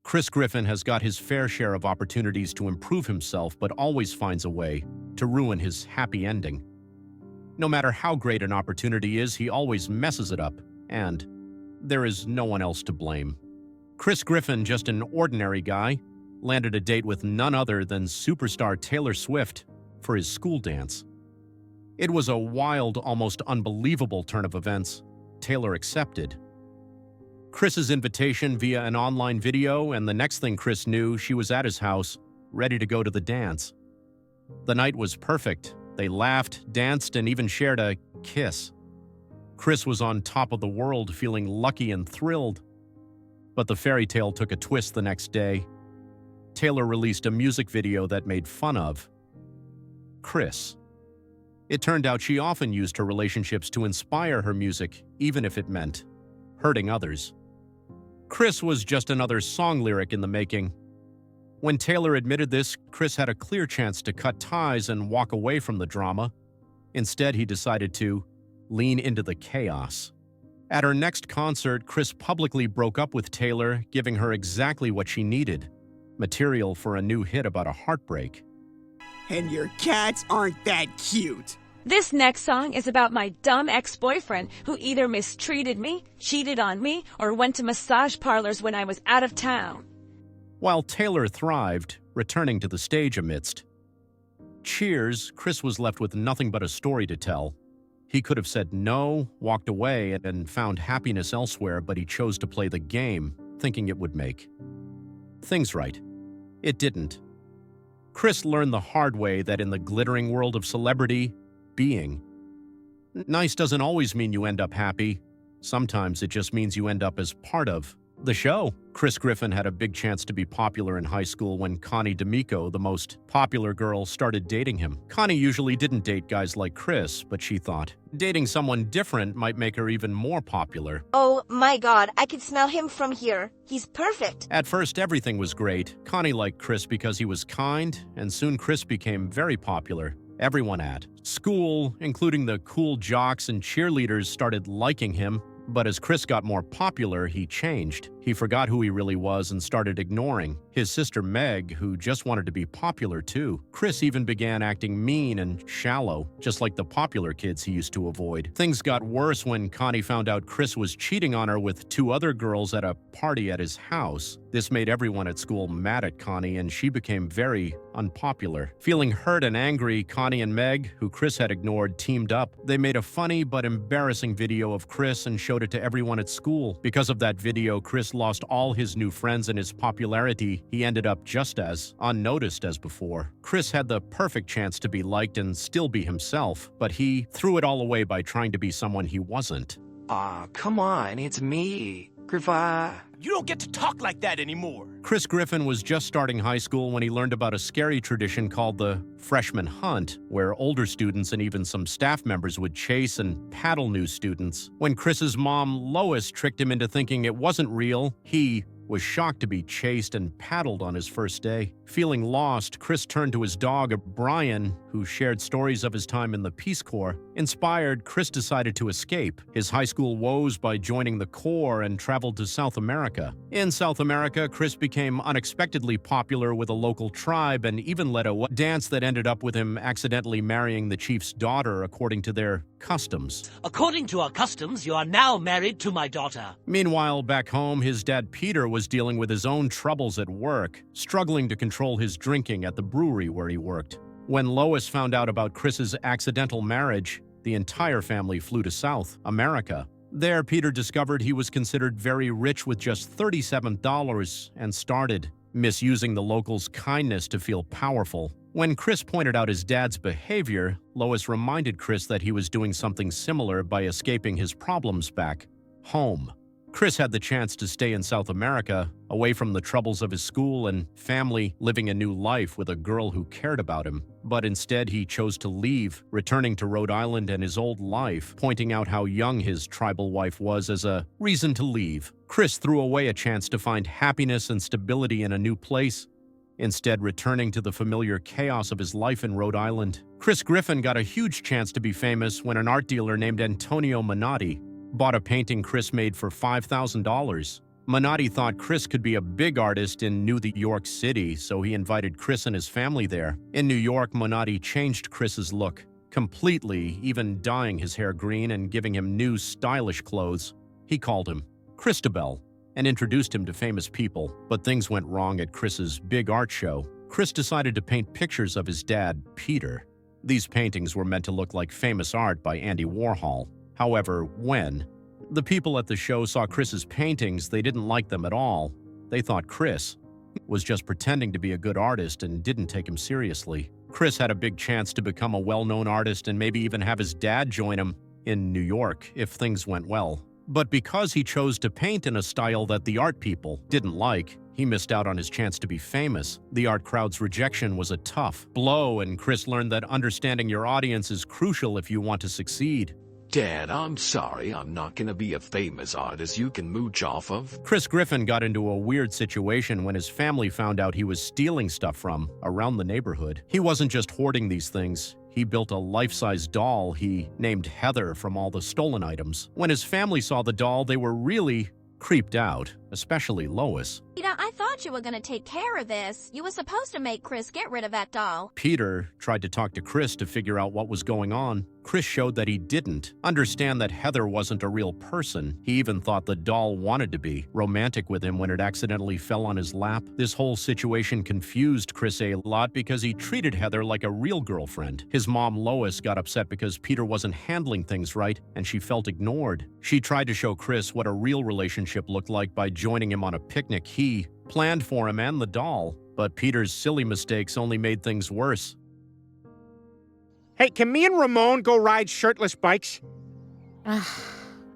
Chris Griffin has got his fair share of opportunities to improve himself, but always finds a way to ruin his happy ending. No matter how great an opportunity is, he always messes it up, and there is no one else to blame. Chris Griffin, just an ordinary guy, landed a date with none other than superstar Taylor Swift for his school dance. It was a wild, almost unbelievable turn of events. Taylor accepted Chris's invitation via an online video, and the next thing Chris knew, she was at his house, ready to go to the dance. The night was perfect. They laughed, danced, and even shared a kiss. Chris was on top of the world, feeling lucky and thrilled. But the fairy tale took a twist the next day. Taylor released a music video that made fun of Chris. It turned out she often used her relationships to inspire her music, even if it meant hurting others. Chris was just another song lyric in the making. When Taylor admitted this, Chris had a clear chance to cut ties and walk away from the drama. Instead, he decided to lean into the chaos. At her next concert, Chris publicly broke up with Taylor, giving her exactly what she needed: material for a new hit about a heartbreak. And your cats aren't that cute. This next song is about my dumb ex-boyfriend who either mistreated me, cheated on me, or went to massage parlors when I was out of town. While Taylor thrived, returning to the stage amidst cheers, Chris was left with nothing but a story to tell. He could have said no, walked away, and found happiness elsewhere, but he chose to play the game, thinking it would make things right. It didn't. Chris learned the hard way that in the glittering world of celebrity, being nice doesn't always mean you end up happy. Sometimes it just means you end up as part of the show. Chris Griffin had a big chance to be popular in high school when Connie D'Amico, the most popular girl, started dating him. Connie usually didn't date guys like Chris, but she thought dating someone different might make her even more popular. Oh my God, I can smell him from here. He's perfect. At first, everything was great. Connie liked Chris because he was kind, and soon Chris became very popular. Everyone at school, including the cool jocks and cheerleaders, started liking him. But as Chris got more popular, he changed. He forgot who he really was and started ignoring his sister Meg, who just wanted to be popular too. Chris even began acting mean and shallow, just like the popular kids he used to avoid. Things got worse when Connie found out Chris was cheating on her with two other girls at a party at his house. This made everyone at school mad at Connie, and she became very unpopular. Feeling hurt and angry, Connie and Meg, who Chris had ignored, teamed up. They made a funny but embarrassing video of Chris and showed it to everyone at school. Because of that video, Chris lost all his new friends, and his popularity, he ended up just as unnoticed as before. Chris had the perfect chance to be liked and still be himself, but he threw it all away by trying to be someone he wasn't. Come on, it's me, Griffin. You don't get to talk like that anymore. Chris Griffin was just starting high school when he learned about a scary tradition called the freshman hunt, where older students and even some staff members would chase and paddle new students. When Chris's mom, Lois, tricked him into thinking it wasn't real, he was shocked to be chased and paddled on his first day. Feeling lost, Chris turned to his dog, Brian, who shared stories of his time in the Peace Corps. Inspired, Chris decided to escape his high school woes by joining the Corps and traveled to South America. In South America, Chris became unexpectedly popular with a local tribe and even led a dance that ended up with him accidentally marrying the chief's daughter according to their customs. According to our customs, you are now married to my daughter. Meanwhile, back home, his dad Peter was dealing with his own troubles at work, struggling to control his drinking at the brewery where he worked. When Lois found out about Chris's accidental marriage, the entire family flew to South America. There, Peter discovered he was considered very rich with just $37 and started misusing the locals' kindness to feel powerful. When Chris pointed out his dad's behavior, Lois reminded Chris that he was doing something similar by escaping his problems back home. Chris had the chance to stay in South America, away from the troubles of his school and family, living a new life with a girl who cared about him. But instead, he chose to leave, returning to Rhode Island and his old life, pointing out how young his tribal wife was as a reason to leave. Chris threw away a chance to find happiness and stability in a new place, instead returning to the familiar chaos of his life in Rhode Island. Chris Griffin got a huge chance to be famous when an art dealer named Antonio Minotti bought a painting Chris made for $5,000. Minotti thought Chris could be a big artist in New York City, so he invited Chris and his family there. In New York, Minotti changed Chris's look completely, even dyeing his hair green and giving him new, stylish clothes. He called him Christabel and introduced him to famous people. But things went wrong at Chris's big art show. Chris decided to paint pictures of his dad, Peter. These paintings were meant to look like famous art by Andy Warhol. However, when the people at the show saw Chris's paintings, they didn't like them at all. They thought Chris was just pretending to be a good artist and didn't take him seriously. Chris had a big chance to become a well-known artist and maybe even have his dad join him in New York if things went well. But because he chose to paint in a style that the art people didn't like, he missed out on his chance to be famous. The art crowd's rejection was a tough blow, and Chris learned that understanding your audience is crucial if you want to succeed. Dad, I'm sorry, I'm not gonna be a famous artist you can mooch off of. Chris Griffin got into a weird situation when his family found out he was stealing stuff from around the neighborhood. He wasn't just hoarding these things. He built a life-size doll he named Heather from all the stolen items. When his family saw the doll, they were really creeped out, especially Lois. Peter, I thought you were gonna take care of this. You were supposed to make Chris get rid of that doll. Peter tried to talk to Chris to figure out what was going on. Chris showed that he didn't understand that Heather wasn't a real person. He even thought the doll wanted to be romantic with him when it accidentally fell on his lap. This whole situation confused Chris a lot because he treated Heather like a real girlfriend. His mom, Lois, got upset because Peter wasn't handling things right, and she felt ignored. She tried to show Chris what a real relationship looked like by joining him on a picnic he planned for him and the doll. But Peter's silly mistakes only made things worse. Hey, can me and Ramon go ride shirtless bikes?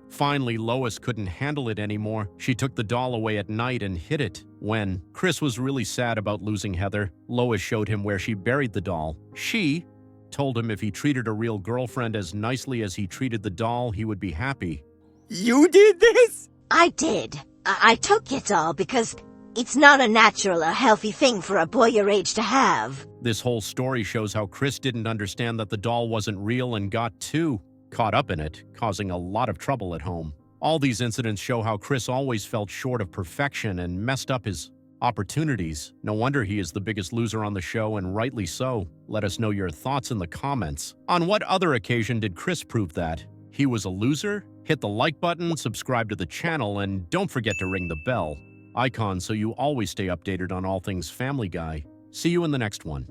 Finally, Lois couldn't handle it anymore. She took the doll away at night and hid it. When Chris was really sad about losing Heather, Lois showed him where she buried the doll. She told him if he treated a real girlfriend as nicely as he treated the doll, he would be happy. You did this? I did. I took it all because it's not a natural or healthy thing for a boy your age to have. This whole story shows how Chris didn't understand that the doll wasn't real and got too caught up in it, causing a lot of trouble at home. All these incidents show how Chris always felt short of perfection and messed up his opportunities. No wonder he is the biggest loser on the show, and rightly so. Let us know your thoughts in the comments. On what other occasion did Chris prove that he was a loser? Hit the like button, subscribe to the channel, and don't forget to ring the bell icon so you always stay updated on all things Family Guy. See you in the next one.